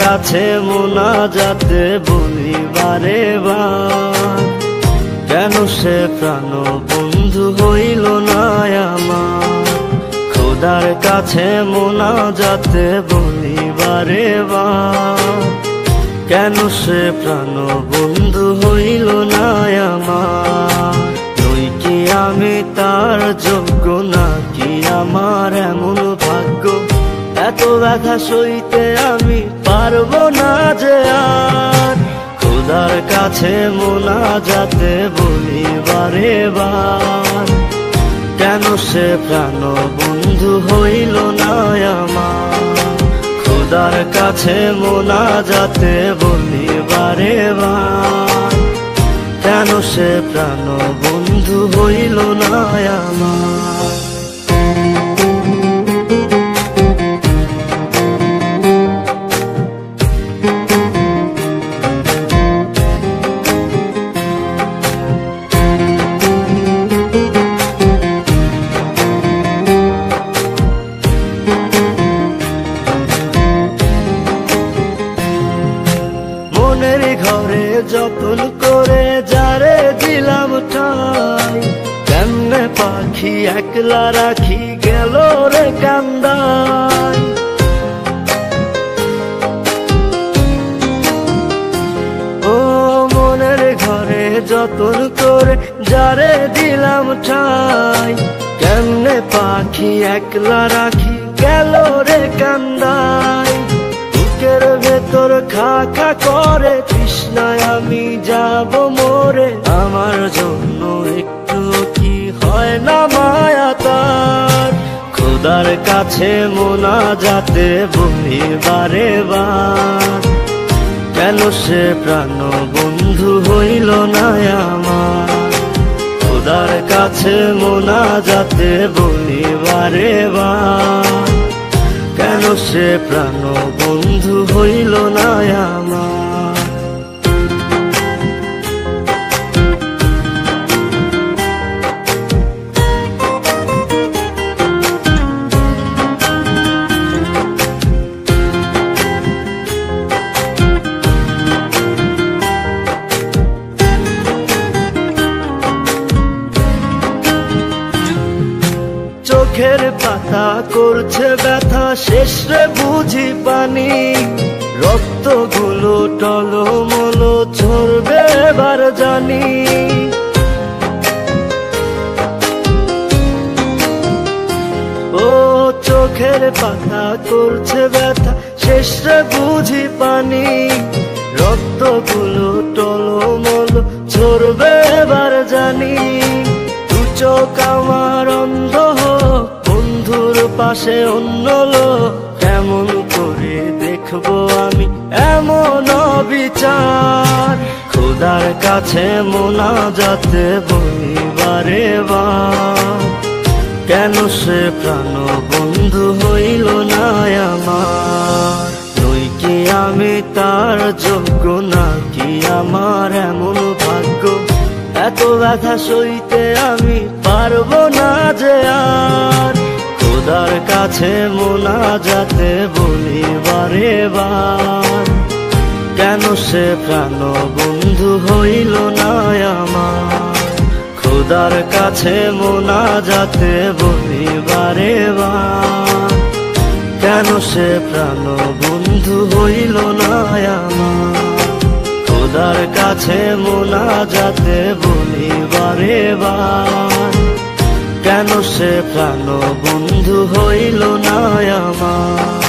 কাছে মোনাজাতে বলি বারে বার, কেন সে প্রাণ বন্ধু হইল না আমার। খোদার কাছে মোনাজাতে বলি বারে বার, কেন সে প্রাণ বন্ধু হইল না আমার। নই কি আমি তার যোগ্য, নাকি আমার এমন ভাগ্য, এত ব্যথা সইতে আমি পারবো না যে আর। খোদার কাছে মোনাজাতে বলি বারে বার, কেন সে প্রাণ বন্ধু হইল না আমার। খোদার কাছে মোনাজাতে বলি বারে বার, কেন সে প্রাণ বন্ধু হইল না আমার। মনের ঘরে যতন করে যারে দিলাম ঠাই, কেমনে পাখি একলা রাখি গেল রে কান্দাই। ও মনের ঘরে যতন করে যারে দিলাম ঠাই, কেমনে পাখি একলা রাখি গেল রে কান্দাই। বুকের ভেতর খা খা করে তৃষ্ণায় আমি যাব মরে, আমার জন্য একটু কি হয় না মায়া তার। খোদার কাছে মোনাজাতে বলি বারে বার, কেন সে প্রাণ বন্ধু হইল না আমার। খোদার কাছে মোনাজাতে বলি বারে বার, কেন সে প্রাণ বন্ধু হইল না আমার। চোখের পাতা করছে ব্যথা, শেষে বুঝি পানি। রক্তগুলো টলমল ঝরবে এবার জানি। ও চোখের পাতা করছে ব্যথা, শেষে বুঝি পানি। রক্তগুলো টলমল ঝরবে এবার জানি। দু চোখ আমার অন্ধ, বন্ধুর পাশে অন্য লোক, কেমন করে দেখবো আমি এমন অবিচার। খোদার কাছে মোনাজাতে বলি বারে বার, কেন সে প্রাণ বন্ধু হইল না আমার। নই কি আমি তার যোগ্য, নাকি আমার এমন ভাগ্য, এত ব্যথা সইতে আমি পারবো না যে আর। খোদার কাছে মোনাজাতে বলি বারে বার, কেন সে প্রাণ বন্ধু হইল না আমার। খোদার কাছে মোনাজাতে বলি বারে বার, কেন সে প্রাণ বন্ধু হইল না আমার। খোদার কাছে মোনাজাতে বলি বারে বার, কেন সে প্রাণ বন্ধু হইল না আমার।